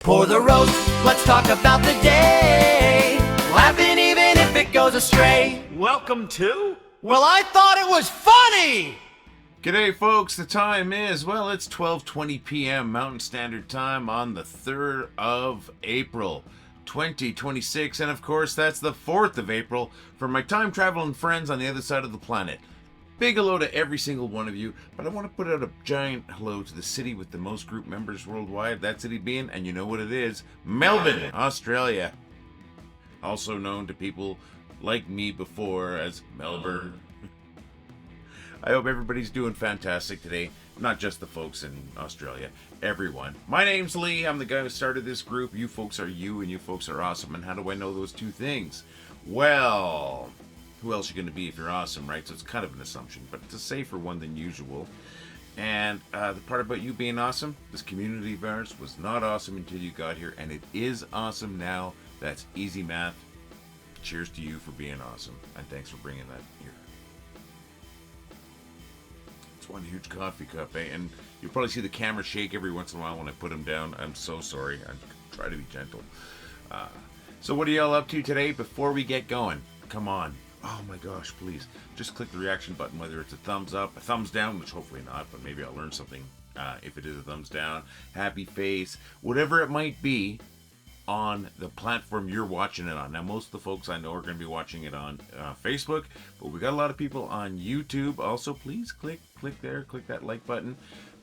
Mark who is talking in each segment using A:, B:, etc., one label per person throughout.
A: Pour the roast, let's talk about the day. Laughing even if it goes astray.
B: Welcome to?
A: Well, I thought it was funny!
C: G'day folks, the time is, well, it's 12:20 p.m. Mountain Standard Time on the 3rd of April, 2026, and of course that's the 4th of April for my time traveling friends on the other side of the planet. Big hello to every single one of you, but I want to put out a giant hello to the city with the most group members worldwide, that city being, and you know what it is, Melbourne, Australia. Also known to people like me before as Melbourne. I hope everybody's doing fantastic today. Not just the folks in Australia, everyone. My name's Lee. I'm the guy who started this group. You folks are you, and you folks are awesome. And how do I know those two things? Well, who else are you going to be if you're awesome, right? So it's kind of an assumption, but it's a safer one than usual. And the part about you being awesome, this community of ours was not awesome until you got here, and it is awesome now. That's easy math. Cheers to you for being awesome, and thanks for bringing that here. It's one huge coffee cup, eh? And you'll probably see the camera shake every once in a while when I put them down. I'm so sorry. I try to be gentle. So what are y'all up to today before we get going? Come on. Oh my gosh, please. Just click the reaction button, whether it's a thumbs up, a thumbs down, which hopefully not, but maybe I'll learn something if it is a thumbs down, happy face, whatever it might be on the platform you're watching it on. Now, most of the folks I know are going to be watching it on Facebook, but we got a lot of people on YouTube. Also, please click there, click that like button,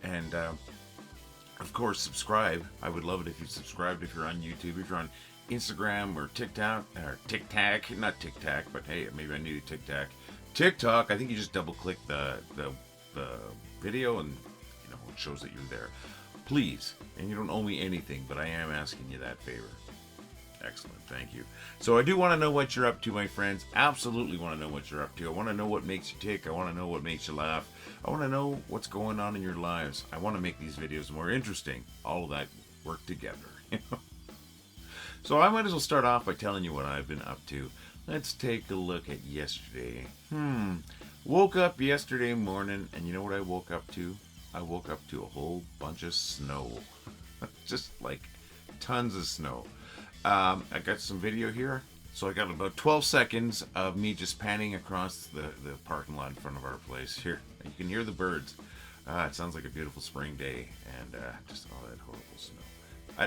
C: and of course, subscribe. I would love it if you subscribed if you're on YouTube, if you're on Instagram or TikTok, or TikTok, not TikTok, but hey, maybe I need a TikTok. TikTok, I think you just double click the video and you know it shows that you're there. Please, and you don't owe me anything, but I am asking you that favor. Excellent, thank you. So I do want to know what you're up to, my friends. Absolutely want to know what you're up to. I want to know what makes you tick. I want to know what makes you laugh. I want to know what's going on in your lives. I want to make these videos more interesting. All of that work together. So I might as well start off by telling you what I've been up to. Let's take a look at yesterday. Woke up yesterday morning, and you know what I woke up to? I woke up to a whole bunch of snow. Just like tons of snow. I got some video here. So I got about 12 seconds of me just panning across the parking lot in front of our place. Here, you can hear the birds. It sounds like a beautiful spring day, and just all that horrible snow.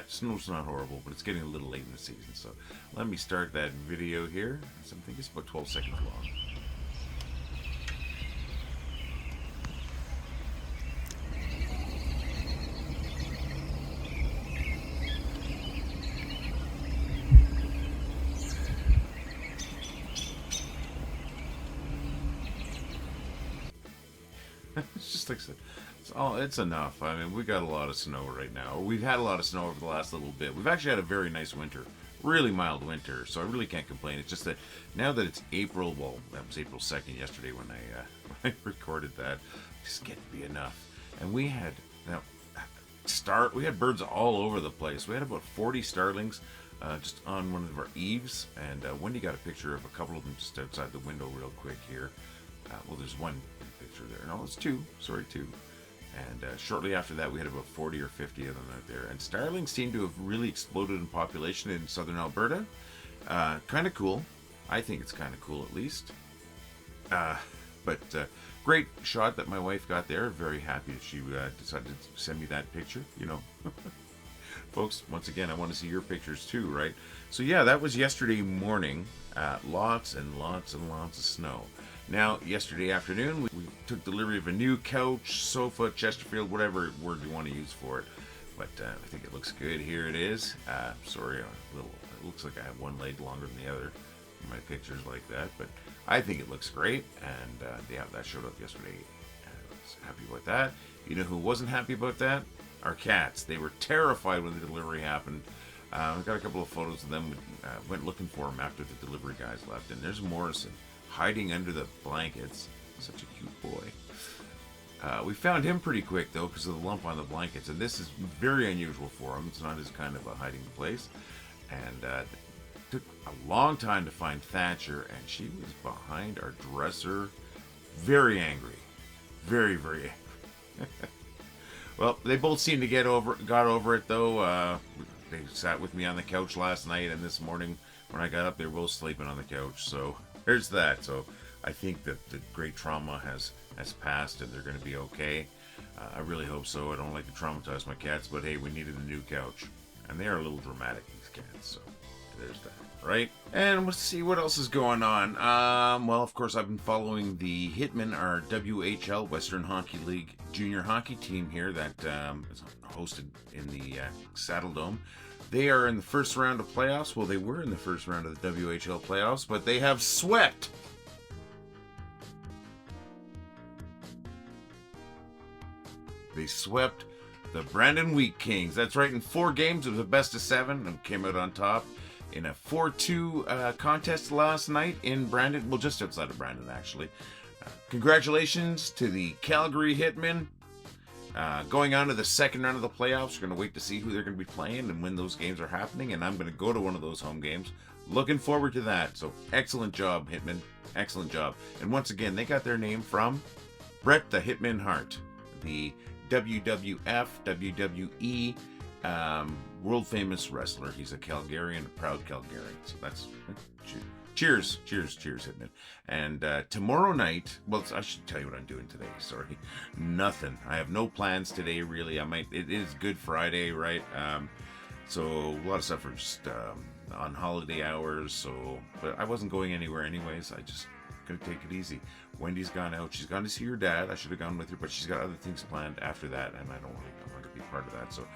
C: Snow's not horrible, but it's getting a little late in the season. So let me start that video here. So I think it's about 12 seconds long. It's just like it's enough. I mean, we got a lot of snow right now. We've had a lot of snow over the last little bit. We've actually had a very nice winter, really mild winter, so I really can't complain. It's just that now that it's April, well, that was April 2nd yesterday when I recorded that, just can't be enough. And we had we had birds all over the place. We had about 40 starlings just on one of our eaves, and Wendy got a picture of a couple of them just outside the window real quick here. Well, there's one picture there. No, it's two. Sorry, two. And shortly after that, we had about 40 or 50 of them out there. And starlings seem to have really exploded in population in southern Alberta. Kind of cool. I think it's kind of cool, at least. But great shot that my wife got there. Very happy that she decided to send me that picture. You know, folks, once again, I want to see your pictures too, right? So yeah, that was yesterday morning. Lots and lots and lots of snow. Now, yesterday afternoon, we took delivery of a new couch, sofa, Chesterfield, whatever word you want to use for it. But I think it looks good. Here it is. Sorry, it looks like I have one leg longer than the other in my pictures like that. But I think it looks great. And yeah, that showed up yesterday. I was happy about that. You know who wasn't happy about that? Our cats. They were terrified when the delivery happened. We got a couple of photos of them. We went looking for them after the delivery guys left. And there's Morrison, hiding under the blankets. Such a cute boy. We found him pretty quick though because of the lump on the blankets, and this is very unusual for him. It's not his kind of a hiding place. And it took a long time to find Thatcher, and she was behind our dresser, very angry, very angry. Well, they both seem to got over it though. They sat with me on the couch last night, and this morning when I got up, they were both sleeping on the couch. So there's that. So I think that the great trauma has passed, and they're going to be okay. I really hope so. I don't like to traumatize my cats, but hey, we needed a new couch, and they are a little dramatic, these cats. So there's that. Right? And let's see what else is going on. Well, of course, I've been following the Hitmen, our WHL, Western Hockey League junior hockey team here that is hosted in the Saddle Dome. They are in the first round of playoffs. Well, they were in the first round of the WHL playoffs, but they have swept They swept the Brandon Wheat Kings. That's right, in 4 games, it was a best of 7 and came out on top in a 4-2 contest last night in Brandon. Well, just outside of Brandon, actually. Congratulations to the Calgary Hitmen. Going on to the second round of the playoffs. We're going to wait to see who they're going to be playing and when those games are happening. And I'm going to go to one of those home games. Looking forward to that. So, excellent job, Hitmen. Excellent job. And once again, they got their name from Bret the Hitman Hart, the WWF, WWE, world famous wrestler. He's a Calgarian, a proud Calgarian. So that's cheers, Hitman. And tomorrow night, well, I should tell you what I'm doing today. Sorry, nothing. I have no plans today, really. It is Good Friday, right? So a lot of stuff are just on holiday hours. So, but I wasn't going anywhere anyways. I just gonna take it easy. Wendy's gone out. She's gone to see her dad. I should have gone with her, but she's got other things planned after that, and I don't want to be part of that. So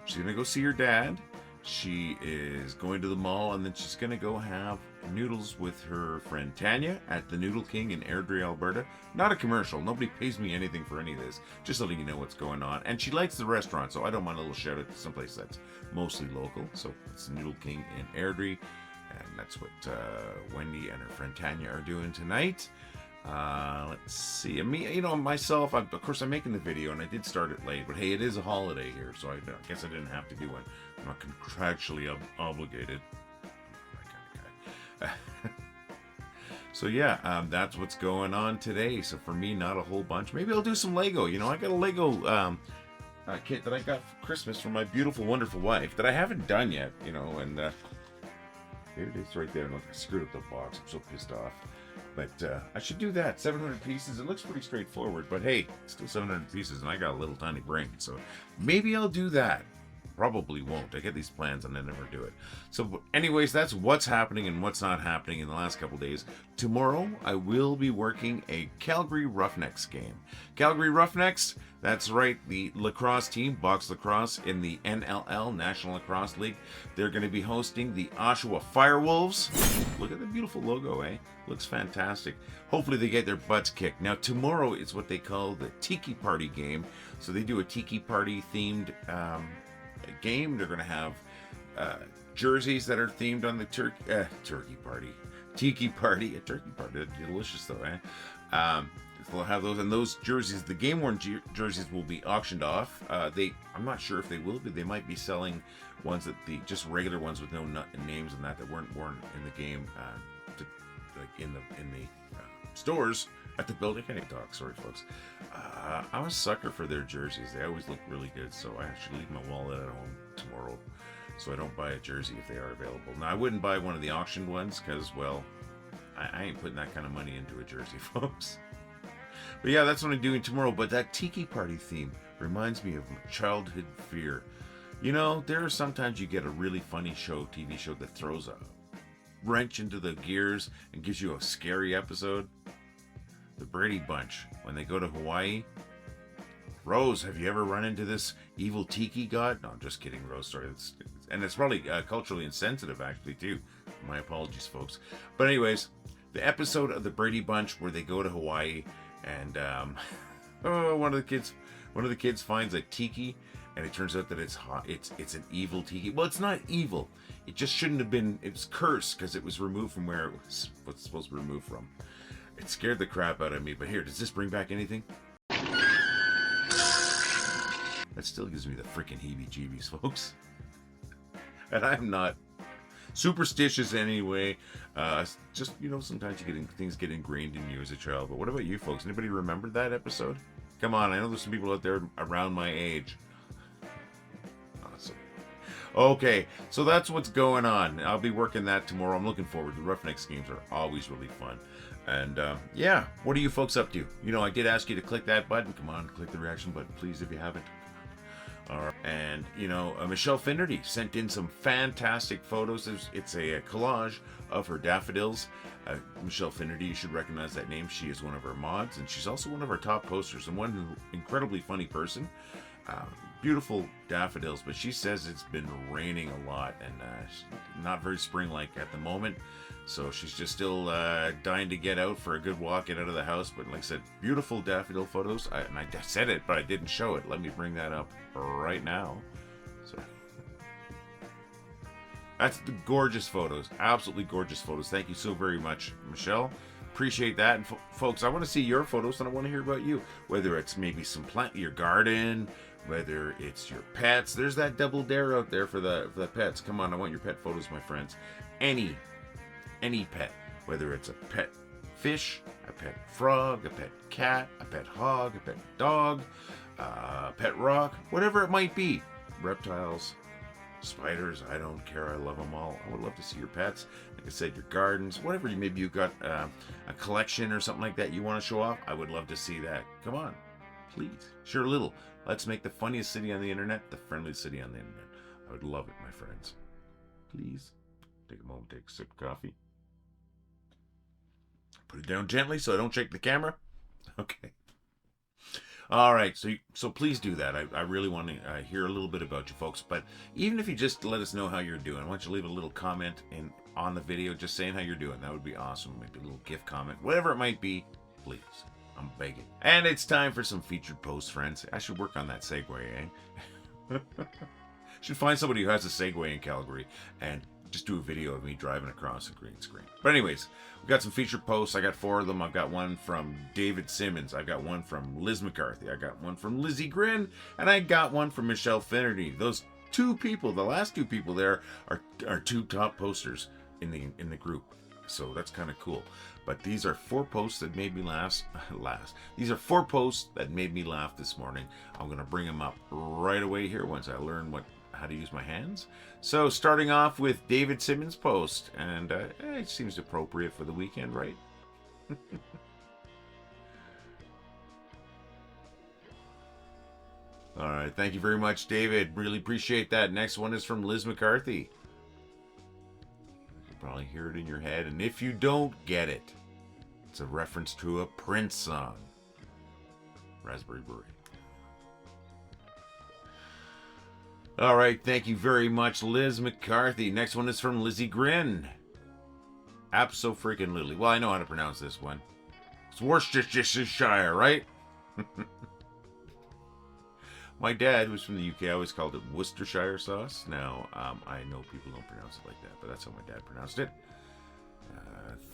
C: she's gonna go see her dad. She is going to the mall, and then she's gonna go have noodles with her friend Tanya at the Noodle King in Airdrie, Alberta. Not a commercial. Nobody pays me anything for any of this. Just letting you know what's going on. And she likes the restaurant, so I don't mind a little shout out to someplace that's mostly local. So it's the Noodle King in Airdrie. And that's what Wendy and her friend Tanya are doing tonight. Let's see. Me, myself, of course, I'm making the video, and I did start it late. But hey, it is a holiday here, so I guess I didn't have to do one. I'm not contractually obligated. That kind of guy. So yeah, that's what's going on today. So for me, not a whole bunch. Maybe I'll do some Lego. I got a Lego kit that I got for Christmas from my beautiful, wonderful wife that I haven't done yet. And there it is right there. Look, I screwed up the box. I'm so pissed off. But I should do that. 700 pieces. It looks pretty straightforward. But hey, it's still 700 pieces, and I got a little tiny brain. So maybe I'll do that. Probably won't. I get these plans and I never do it. So anyways, that's what's happening and what's not happening in the last couple days. Tomorrow, I will be working a Calgary Roughnecks game. Calgary Roughnecks, that's right, the lacrosse team, box lacrosse in the NLL, National Lacrosse League. They're going to be hosting the Oshawa Firewolves. Look at the beautiful logo, eh? Looks fantastic. Hopefully they get their butts kicked. Now, tomorrow is what they call the Tiki Party game. So they do a Tiki Party themed game. They're going to have jerseys that are themed on the Tiki Party. A turkey party. Delicious though, eh? They'll have those, and those jerseys, the game-worn jerseys, will be auctioned off. I'm not sure if they will be. They might be selling ones just regular ones with no names and that weren't worn in the game, in the stores at the building. I can't talk. Sorry, folks. I'm a sucker for their jerseys. They always look really good, so I actually leave my wallet at home tomorrow, so I don't buy a jersey if they are available. Now, I wouldn't buy one of the auctioned ones because, well, I ain't putting that kind of money into a jersey, folks. But yeah, that's what I'm doing tomorrow. But that Tiki Party theme reminds me of my childhood fear. There are sometimes you get a really funny TV show that throws a wrench into the gears and gives you a scary episode. The Brady Bunch, when they go to Hawaii. Rose, have you ever run into this evil tiki god? No, I'm just kidding, Rose. Sorry. It's probably culturally insensitive, actually, too. My apologies, folks. But anyways, the episode of the Brady Bunch where they go to Hawaii and one of the kids finds a tiki, and it turns out that it's an evil tiki. Well, it's not evil. It just shouldn't have been. It was cursed because it was removed from where it was supposed to be removed from. It scared the crap out of me. But here, does this bring back anything? That still gives me the freaking heebie-jeebies, folks. And I'm not superstitious anyway. Just, sometimes things get ingrained in you as a child. But what about you folks? Anybody remember that episode? Come on, I know there's some people out there around my age. Awesome. Okay, so that's what's going on. I'll be working that tomorrow. I'm looking forward. The Roughnecks games are always really fun. And yeah, what are you folks up to? You know, I did ask you to click that button. Come on, click the reaction button, please, if you haven't. All right. And, you know, Michelle Finnerty sent in some fantastic photos. It's a collage of her daffodils. Michelle Finnerty, you should recognize that name. She is one of our mods, and she's also one of our top posters, and one incredibly funny person. Beautiful daffodils, but she says it's been raining a lot and not very spring-like at the moment. So she's just still dying to get out for a good walk, get out of the house. But like I said, beautiful daffodil photos. And I said it, but I didn't show it. Let me bring that up right now. So that's the gorgeous photos. Absolutely gorgeous photos. Thank you so very much, Michelle. Appreciate that. And folks, I want to see your photos and I want to hear about you. Whether it's maybe some plant in your garden, whether it's your pets. There's that double dare out there for the pets. Come on, I want your pet photos, my friends. Any pet, whether it's a pet fish, a pet frog, a pet cat, a pet hog, a pet dog, a pet rock, whatever it might be. Reptiles, spiders, I don't care. I love them all. I would love to see your pets. Like I said, your gardens, whatever. Maybe you've got a collection or something like that you want to show off. I would love to see that. Come on, please. Sure, little. Let's make the funniest city on the internet the friendliest city on the internet. I would love it, my friends. Please take a moment, take a sip of coffee. Put it down gently so I don't shake the camera. Okay. All right, so please do that. I really want to hear a little bit about you folks. But even if you just let us know how you're doing, why don't you leave a little comment on the video just saying how you're doing. That would be awesome. Maybe a little gift comment. Whatever it might be, please. I'm begging. And it's time for some featured posts, friends. I should work on that segue, eh? Should find somebody who has a Segway in Calgary and just do a video of me driving across a green screen. But anyways, we got some featured posts. I got 4 of them. I've got one from David Simmons. I got one from Liz McCarthy. I got one from Lizzie Grin. And I got one from Michelle Finnerty. Those 2 people, the last 2 people there are 2 top posters in the group. So that's kind of cool. But these are 4 posts that made me laugh. These are 4 posts that made me laugh this morning. I'm going to bring them up right away here once I learn how to use my hands. So starting off with David Simmons' post, and it seems appropriate for the weekend, right? All right, thank you very much, David. Really appreciate that. Next one is from Liz McCarthy. You can probably hear it in your head, and if you don't get it, it's a reference to a Prince song, Raspberry Beret. All right, thank you very much, Liz McCarthy. Next one is from Lizzie Grin. Abso-freaking-lutely. Well, I know how to pronounce this one. It's Worcestershire, right? My dad was from the UK. I always called it Worcestershire sauce. Now, I know people don't pronounce it like that, but that's how my dad pronounced it.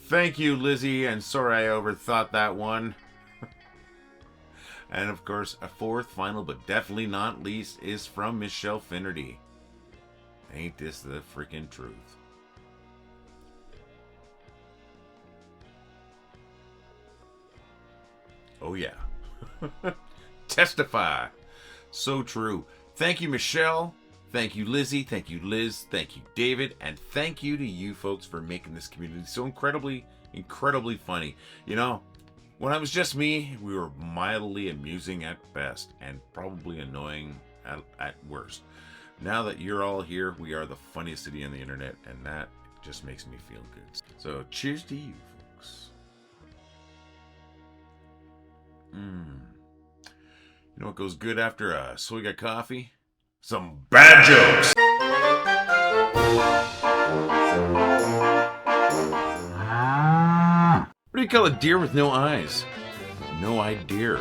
C: Thank you, Lizzie, and sorry I overthought that one. And of course, a 4th, final, but definitely not least, is from Michelle Finnerty. Ain't this the freaking truth? Oh yeah. Testify. So true. Thank you, Michelle. Thank you, Lizzie. Thank you, Liz. Thank you, David. And thank you to you folks for making this community so incredibly, incredibly funny. You know, when I was just me, we were mildly amusing at best and probably annoying at worst. Now that you're all here, we are the funniest city on the internet, and that just makes me feel good. So cheers to you, folks. You know what goes good after a swig of coffee? Some bad jokes! What do you call a deer with no eyes? No-eyed deer.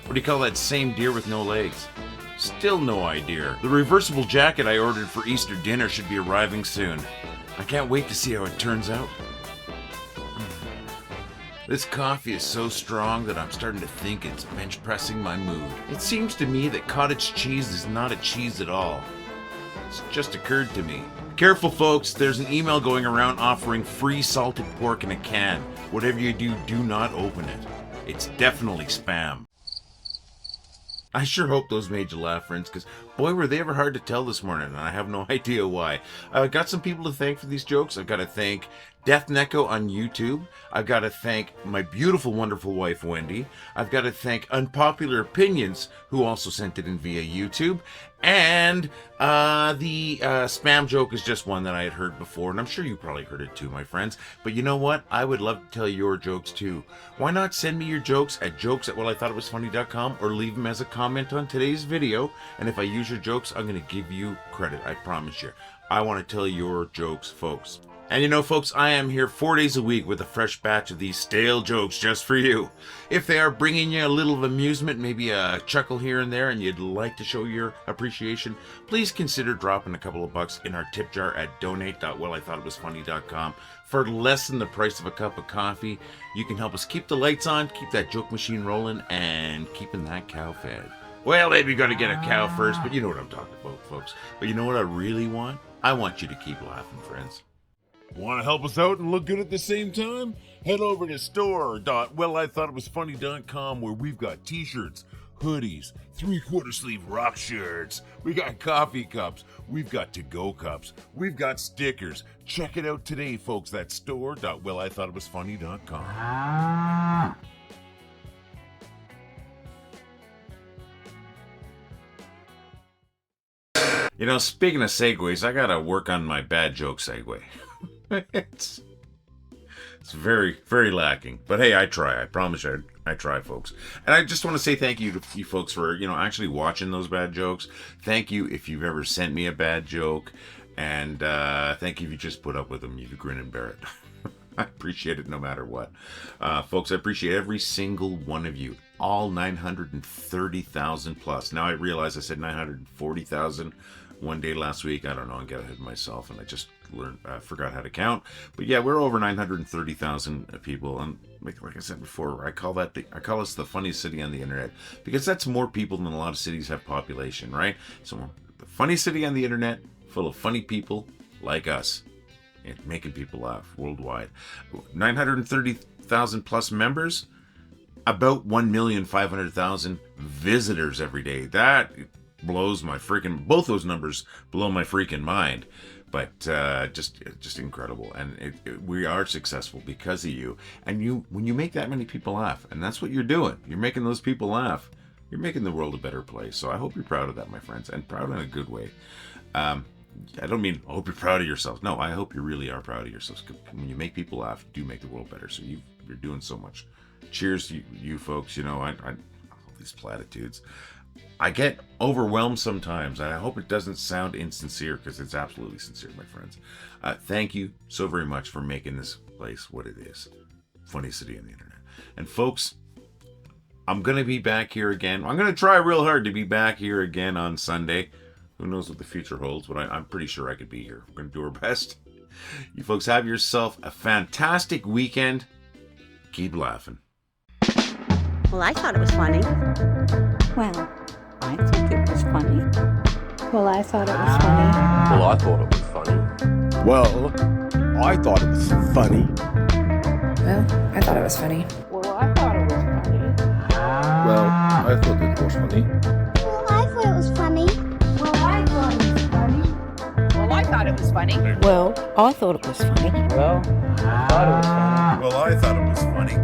C: What do you call that same deer with no legs? Still no idea. The reversible jacket I ordered for Easter dinner should be arriving soon. I can't wait to see how it turns out. This coffee is so strong that I'm starting to think it's bench pressing my mood. It seems to me that cottage cheese is not a cheese at all. It's just occurred to me. Careful, folks, there's an email going around offering free salted pork in a can. Whatever you do, do not open it. It's definitely spam. I sure hope those made you laugh, friends, because boy, were they ever hard to tell this morning, and I have no idea why. I've got some people to thank for these jokes. I've got to thank Death Neko on YouTube. I've got to thank my beautiful, wonderful wife, Wendy. I've got to thank Unpopular Opinions, who also sent it in via YouTube. And the spam joke is just one that I had heard before, and I'm sure you probably heard it too, my friends. But you know what? I would love to tell your jokes too. Why not send me your jokes at jokes@wellithoughitwasfunny.com or leave them as a comment on today's video. And if I use your jokes, I'm going to give you credit. I promise you. I want to tell your jokes, folks. And you know, folks, I am here 4 days a week with a fresh batch of these stale jokes just for you. If they are bringing you a little of amusement, maybe a chuckle here and there, and you'd like to show your appreciation, please consider dropping a couple of bucks in our tip jar at donate.wellithoughitwasfunny.com. For less than the price of a cup of coffee, you can help us keep the lights on, keep that joke machine rolling, and keeping that cow fed. Well, maybe you got to get a cow first, but you know what I'm talking about, folks. But you know what I really want? I want you to keep laughing, friends.
B: Want to help us out and look good at the same time? Head over to store.wellithoughitwasfunny.com, where we've got t-shirts, hoodies, 3/4 sleeve rock shirts, we got coffee cups, we've got to-go cups, we've got stickers. Check it out today, folks. That's store.wellithoughitwasfunny.com.
C: You know, speaking of segues, I gotta work on my bad joke segue. it's very, very lacking. But hey, I try. I promise you, I try, folks. And I just want to say thank you to you folks for, actually watching those bad jokes. Thank you if you've ever sent me a bad joke. And thank you if you just put up with them. You grin and bear it. I appreciate it no matter what. Folks, I appreciate every single one of you. All 930,000 plus. Now I realize I said 940,000 one day last week. I don't know, I got ahead of myself and I just forgot how to count. But yeah, we're over 930,000 people, and like I said before, I call us the funniest city on the internet, because that's more people than a lot of cities have population, right? So the funniest city on the internet, full of funny people like us, and making people laugh worldwide. 930,000 plus members, about 1,500,000 visitors every day. That blows my freaking, both those numbers blow my freaking mind. But just incredible, and we are successful because of you. And when you make that many people laugh, and that's what you're doing, you're making those people laugh, you're making the world a better place. So I hope you're proud of that, my friends, and proud in a good way. I don't mean I hope you're proud of yourselves. No, I hope you really are proud of yourselves. When you make people laugh, you do make the world better. So you're doing so much. Cheers to you folks. I all these platitudes. I get overwhelmed sometimes, and I hope it doesn't sound insincere, because it's absolutely sincere, my friends. Thank you so very much for making this place what it is. Funniest city on the internet. And folks, I'm going to be back here again. I'm going to try real hard to be back here again on Sunday. Who knows what the future holds, but I'm pretty sure I could be here. We're going to do our best. You folks have yourself a fantastic weekend. Keep laughing.
D: Well, I thought it was funny.
E: Well, I think it was funny.
F: Well, I thought it was funny.
G: Well, I thought it was funny.
H: Well, I thought it was funny.
F: Well, I thought it was funny. Well, I thought it was funny.
H: Well, I thought it was funny.
E: Well, I thought it was funny.
F: Well, I thought it was funny.
I: Well, I thought it was funny.
E: Well, I thought it was funny.
G: Well, I thought it was funny.
C: Well, I thought it was funny.